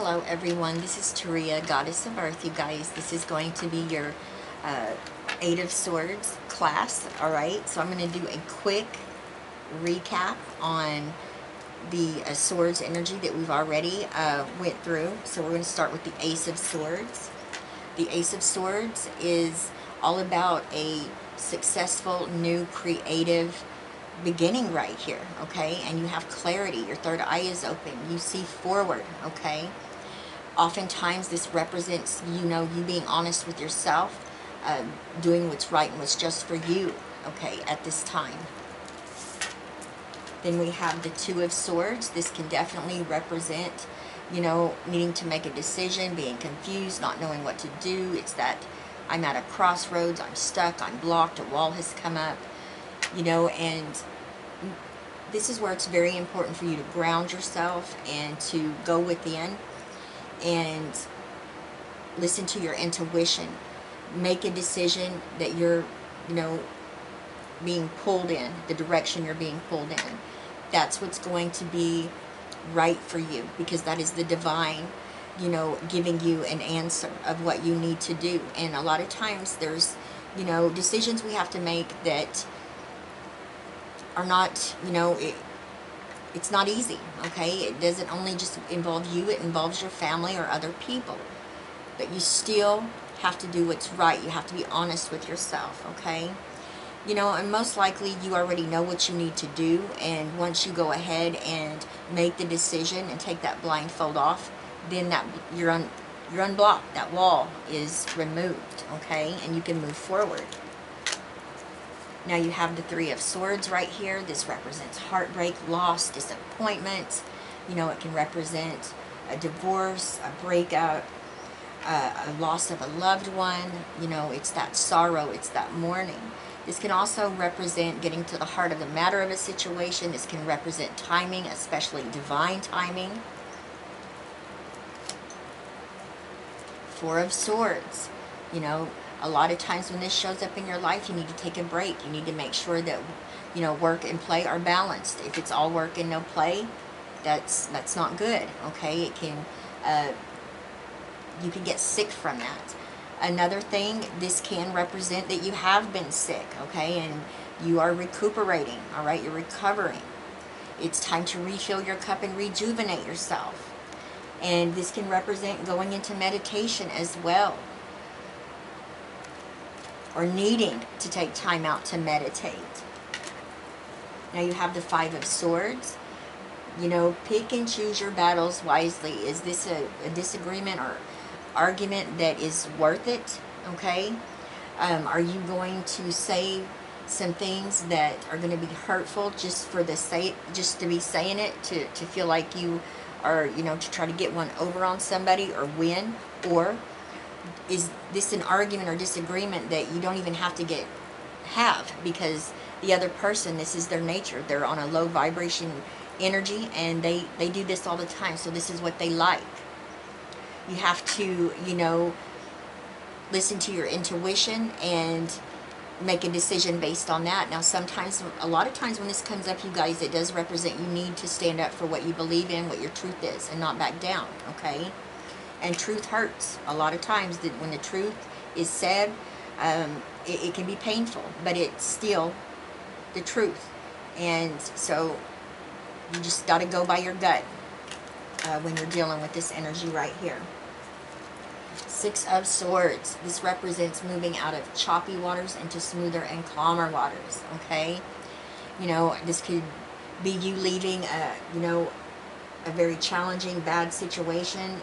Hello everyone, this is Taria, Goddess of Earth, you guys. This is going to be your Eight of Swords class, alright? So I'm going to do a quick recap on the Swords energy that we've already went through. So we're going to start with the Ace of Swords. The Ace of Swords is all about a successful, new, creative beginning right here, okay? And you have clarity. Your third eye is open. You see forward, okay? Oftentimes this represents, you being honest with yourself, doing what's right and what's just for you, okay, at this time. Then we have the Two of Swords. This can definitely represent, needing to make a decision, being confused, not knowing what to do. It's that I'm at a crossroads, I'm stuck, I'm blocked, a wall has come up, and this is where it's very important for you to ground yourself and to go within and listen to your intuition. Make a decision that you're, being pulled in, the direction you're being pulled in. That's what's going to be right for you, because that is the divine, giving you an answer of what you need to do. And a lot of times there's, decisions we have to make that are not, it's not easy, okay? It doesn't only just involve you, it involves your family or other people. But you still have to do what's right. You have to be honest with yourself, okay? And most likely you already know what you need to do, and once you go ahead and make the decision and take that blindfold off, then you're unblocked. That wall is removed, okay? And you can move forward. Now you have the Three of Swords right here. This represents heartbreak, loss, disappointment. It can represent a divorce, a breakup, a loss of a loved one. It's that sorrow, it's that mourning. This can also represent getting to the heart of the matter of a situation. This can represent timing, especially divine timing. Four of Swords. A lot of times when this shows up in your life, you need to take a break. You need to make sure that, work and play are balanced. If it's all work and no play, that's not good, okay? It can, you can get sick from that. Another thing, this can represent that you have been sick, okay? And you are recuperating, all right? You're recovering. It's time to refill your cup and rejuvenate yourself. And this can represent going into meditation as well, or needing to take time out to meditate. Now you have the Five of Swords. Pick and choose your battles wisely. Is this a disagreement or argument that is worth it? Okay. Are you going to say some things that are going to be hurtful just to be saying it, to feel like you are, to try to get one over on somebody or win? Or is this an argument or disagreement that you don't even have to have, because the other person, this is their nature. They're on a low vibration energy, and they do this all the time. So this is what they like. You have to, listen to your intuition and make a decision based on that. Now sometimes, a lot of times when this comes up, you guys, it does represent you need to stand up for what you believe in, what your truth is, and not back down, okay? And truth hurts. A lot of times when the truth is said, it can be painful, but it's still the truth. And so you just got to go by your gut when you're dealing with this energy right here. Six of Swords. This represents moving out of choppy waters into smoother and calmer waters, okay? This could be you leaving a very challenging, bad situation,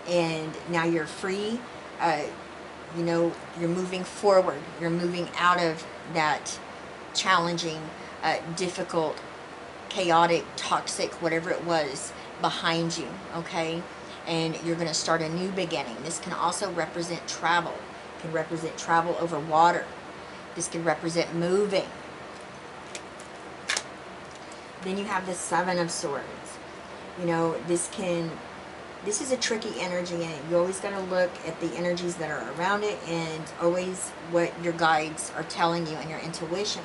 and now you're free. You're moving forward. You're moving out of that challenging, difficult, chaotic, toxic, whatever it was, behind you, okay? And you're going to start a new beginning. This can also represent travel. It can represent travel over water. This can represent moving. Then you have the Seven of Swords. This is a tricky energy, and you always got to look at the energies that are around it, and always what your guides are telling you and your intuition.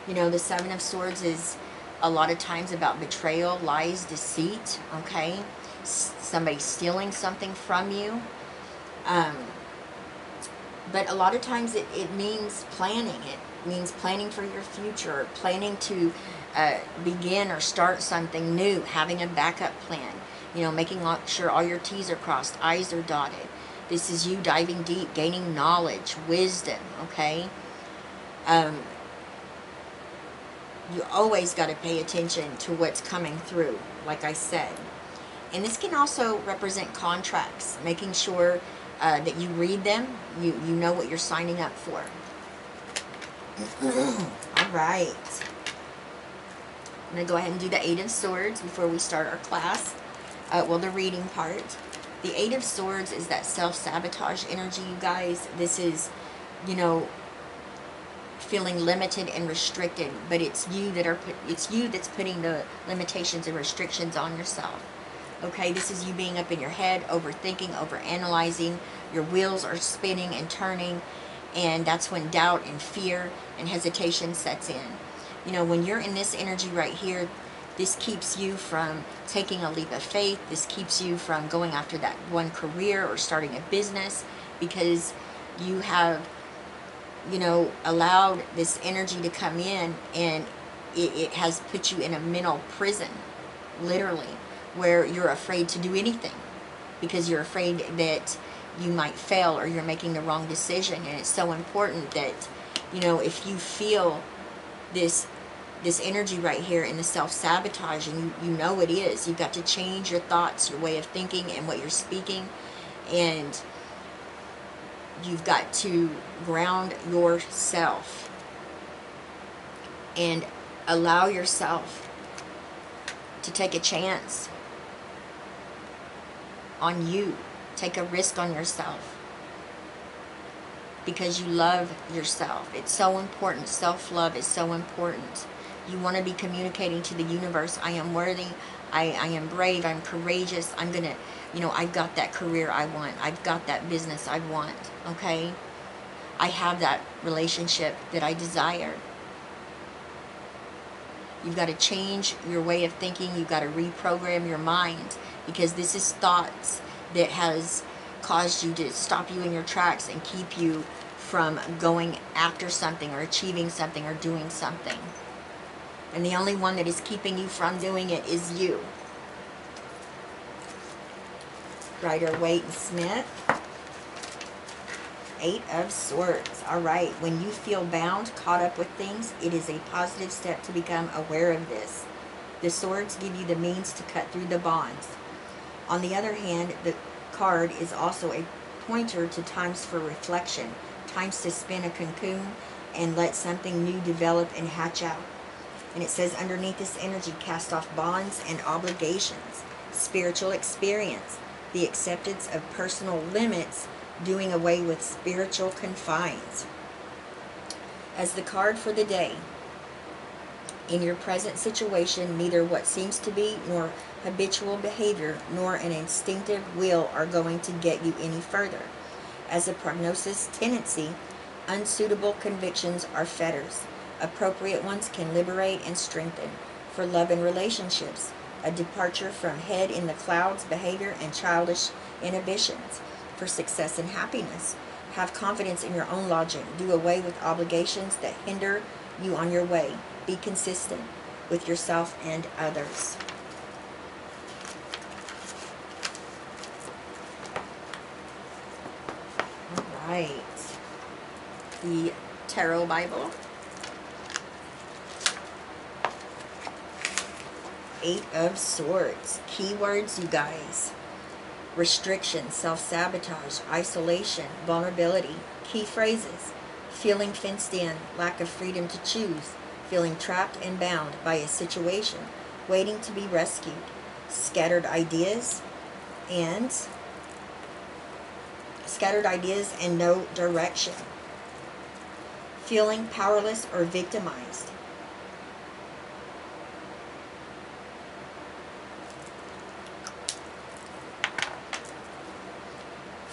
The Seven of Swords is a lot of times about betrayal, lies, deceit, okay? somebody stealing something from you. But a lot of times it means planning. It means planning for your future, planning to begin or start something new, having a backup plan, you know, making sure all your T's are crossed, I's are dotted. This is you diving deep, gaining knowledge, wisdom, okay? You always got to pay attention to what's coming through, like I said. And this can also represent contracts, making sure that you read them, you know what you're signing up for. All right. I'm going to go ahead and do the Eight of Swords before we start our class. Well, the reading part. The Eight of Swords is that self-sabotage energy, you guys. This is, you know, feeling limited and restricted, but it's you that's putting the limitations and restrictions on yourself. Okay, this is you being up in your head, overthinking, overanalyzing. Your wheels are spinning and turning, and that's when doubt and fear and hesitation sets in. You know, when you're in this energy right here, this keeps you from taking a leap of faith. This keeps you from going after that one career or starting a business, because you have, you know, allowed this energy to come in, and it has put you in a mental prison, literally, where you're afraid to do anything because you're afraid that you might fail or you're making the wrong decision. And it's so important that, you know, if you feel this energy right here in the self-sabotage, and you know it is, you've got to change your thoughts, your way of thinking, and what you're speaking, and you've got to ground yourself and allow yourself to take a chance on you. Take a risk on yourself because you love yourself. It's so important. Self-love is so important. You want to be communicating to the universe, I am worthy, I am brave, I'm courageous, I'm going to, you know, I've got that career I want, I've got that business I want, okay? I have that relationship that I desire. You've got to change your way of thinking. You've got to reprogram your mind, because this is thoughts that has caused you to stop you in your tracks and keep you from going after something or achieving something or doing something. And the only one that is keeping you from doing it is you. Rider-Waite and Smith. Eight of Swords. All right. When you feel bound, caught up with things, it is a positive step to become aware of this. The swords give you the means to cut through the bonds. On the other hand, the card is also a pointer to times for reflection, times to spin a cocoon and let something new develop and hatch out. And it says underneath this energy, cast off bonds and obligations, spiritual experience, the acceptance of personal limits, doing away with spiritual confines. As the card for the day, in your present situation, neither what seems to be nor habitual behavior nor an instinctive will are going to get you any further. As a prognosis tendency, unsuitable convictions are fetters. Appropriate ones can liberate and strengthen. For love and relationships, a departure from head in the clouds behavior and childish inhibitions. For success and happiness, have confidence in your own logic. Do away with obligations that hinder you on your way. Be consistent with yourself and others. All right. The Tarot Bible. Eight of Swords. Keywords, you guys. Restriction, self-sabotage, isolation, vulnerability. Key phrases: feeling fenced in, lack of freedom to choose, feeling trapped and bound by a situation, waiting to be rescued, scattered ideas, and no direction, feeling powerless or victimized.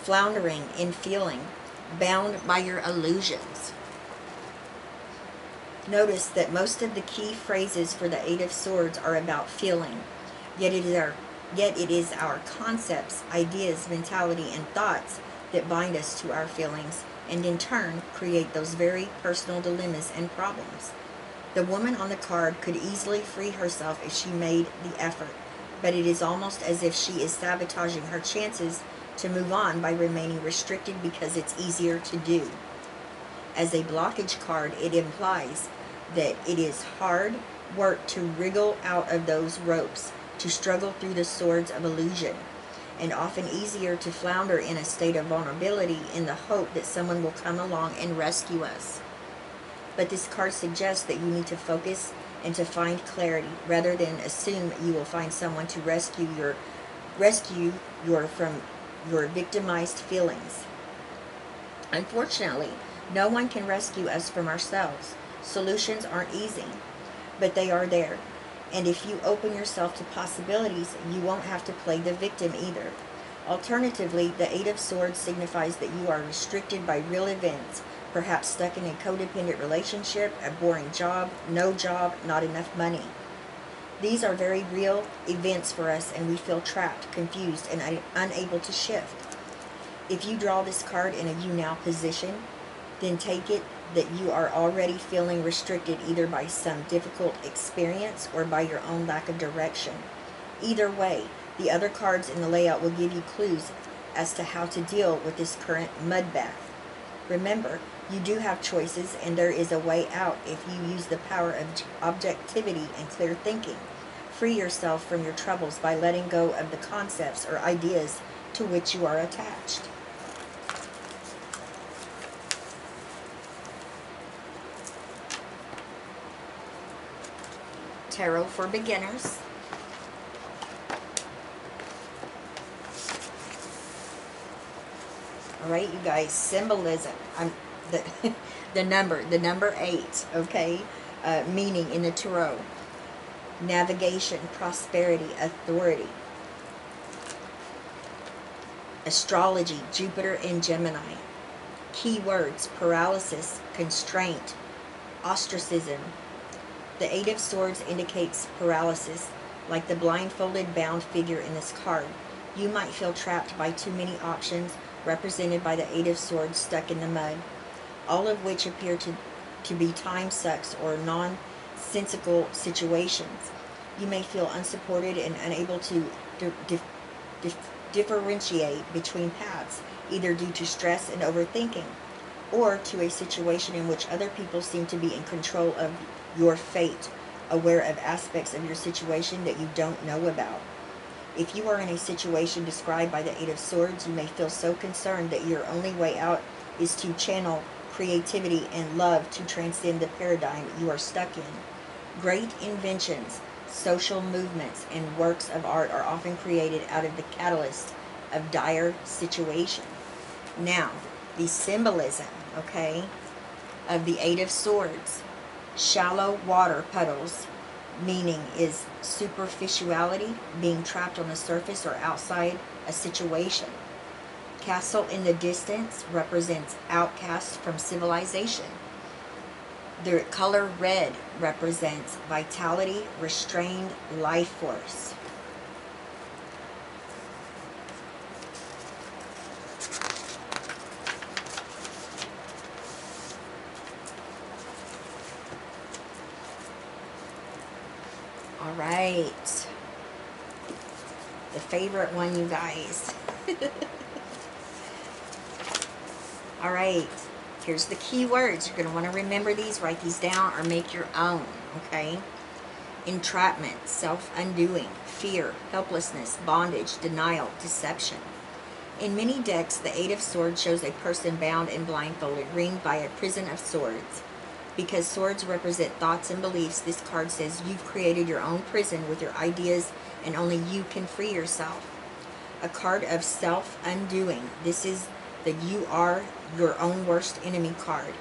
Floundering in feeling, bound by your illusions. Notice that most of the key phrases for the Eight of Swords are about feeling, yet it Yet it is our concepts, ideas, mentality, and thoughts that bind us to our feelings, and in turn create those very personal dilemmas and problems. The woman on the card could easily free herself if she made the effort, but it is almost as if she is sabotaging her chances to move on by remaining restricted because it's easier to do. As a blockage card, it implies that it is hard work to wriggle out of those ropes, to struggle through the swords of illusion, and often easier to flounder in a state of vulnerability in the hope that someone will come along and rescue us. But this card suggests that you need to focus and to find clarity rather than assume you will find someone to rescue your from your victimized feelings. Unfortunately, no one can rescue us from ourselves. Solutions aren't easy, but they are there. And if you open yourself to possibilities, you won't have to play the victim either. Alternatively, the Eight of Swords signifies that you are restricted by real events, perhaps stuck in a codependent relationship, a boring job, no job, not enough money. These are very real events for us, and we feel trapped, confused, and unable to shift. If you draw this card in a you now position, then take it that you are already feeling restricted either by some difficult experience or by your own lack of direction. Either way, the other cards in the layout will give you clues as to how to deal with this current mud bath. Remember, you do have choices, and there is a way out if you use the power of objectivity and clear thinking. Free yourself from your troubles by letting go of the concepts or ideas to which you are attached. Tarot for beginners. All right, you guys, symbolism. The number 8, okay? Meaning in the tarot. Navigation, prosperity, authority. Astrology, Jupiter and Gemini. Keywords, paralysis, constraint, ostracism. The Eight of Swords indicates paralysis, like the blindfolded bound figure in this card. You might feel trapped by too many options, represented by the Eight of Swords stuck in the mud, all of which appear to be time sucks or nonsensical situations. You may feel unsupported and unable to differentiate between paths, either due to stress and overthinking, or to a situation in which other people seem to be in control of your fate, aware of aspects of your situation that you don't know about. If you are in a situation described by the Eight of Swords, you may feel so concerned that your only way out is to channel creativity and love to transcend the paradigm you are stuck in. Great inventions, social movements, and works of art are often created out of the catalyst of dire situation. Now, the symbolism, okay, of the Eight of Swords. Shallow water puddles, meaning is superficiality, being trapped on the surface or outside a situation. Castle in the distance represents outcasts from civilization. The color red represents vitality, restrained life force. All right. The favorite one, you guys. All right. Here's the key words. You're going to want to remember these, write these down, or make your own, okay? Entrapment, self-undoing, fear, helplessness, bondage, denial, deception. In many decks, the Eight of Swords shows a person bound and blindfolded, ringed by a prison of swords. Because swords represent thoughts and beliefs, this card says you've created your own prison with your ideas, and only you can free yourself. A card of self-undoing. This is the you are your own worst enemy card.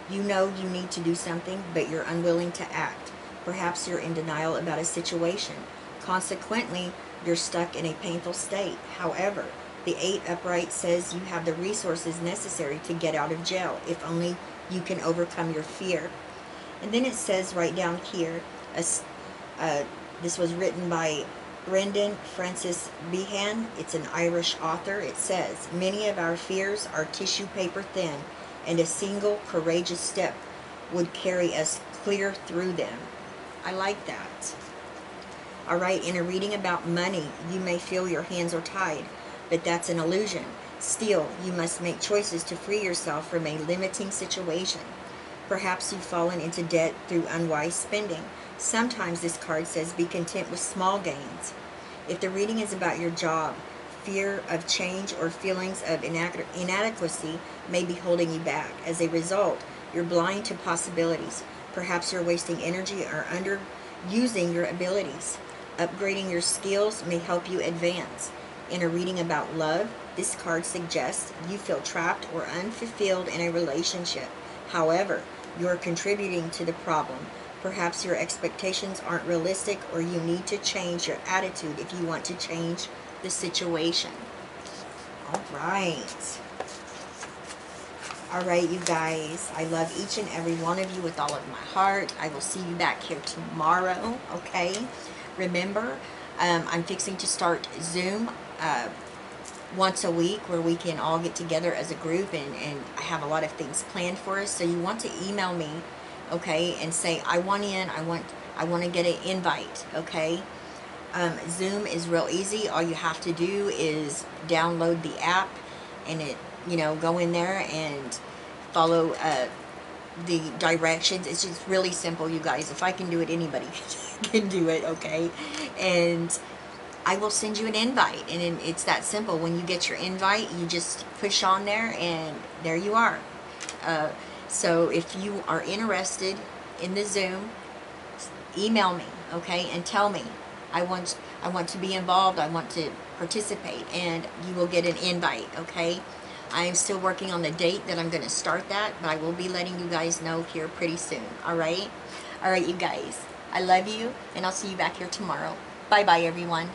You know you need to do something, but you're unwilling to act. Perhaps you're in denial about a situation. Consequently, you're stuck in a painful state. However, the 8 upright says you have the resources necessary to get out of jail, if only you can overcome your fear. And then it says right down here, this was written by Brendan Francis Behan, it's an Irish author. It says, many of our fears are tissue paper thin, and a single courageous step would carry us clear through them. I like that. All right, in a reading about money, you may feel your hands are tied, but that's an illusion. Still, you must make choices to free yourself from a limiting situation. Perhaps you've fallen into debt through unwise spending. Sometimes this card says be content with small gains. If the reading is about your job, fear of change or feelings of inadequacy may be holding you back. As a result, you're blind to possibilities. Perhaps you're wasting energy or underusing your abilities. Upgrading your skills may help you advance. In a reading about love, this card suggests you feel trapped or unfulfilled in a relationship. However, you're contributing to the problem. Perhaps your expectations aren't realistic, or you need to change your attitude if you want to change the situation. All right. All right, you guys. I love each and every one of you with all of my heart. I will see you back here tomorrow, okay? Remember, I'm fixing to start Zoom once a week where we can all get together as a group, and I have a lot of things planned for us. So you want to email me, okay, and say, I want in, I want to get an invite, okay? Zoom is real easy. All you have to do is download the app, and go in there and follow the directions. It's just really simple, you guys. If I can do it, anybody can do it, okay? And I will send you an invite, and it's that simple. When you get your invite, you just push on there, and there you are. So if you are interested in the Zoom, email me, okay, and tell me, I want to be involved, I want to participate, and you will get an invite, okay? I am still working on the date that I'm going to start that, but I will be letting you guys know here pretty soon, all right? All right, you guys, I love you, and I'll see you back here tomorrow. Bye-bye, everyone.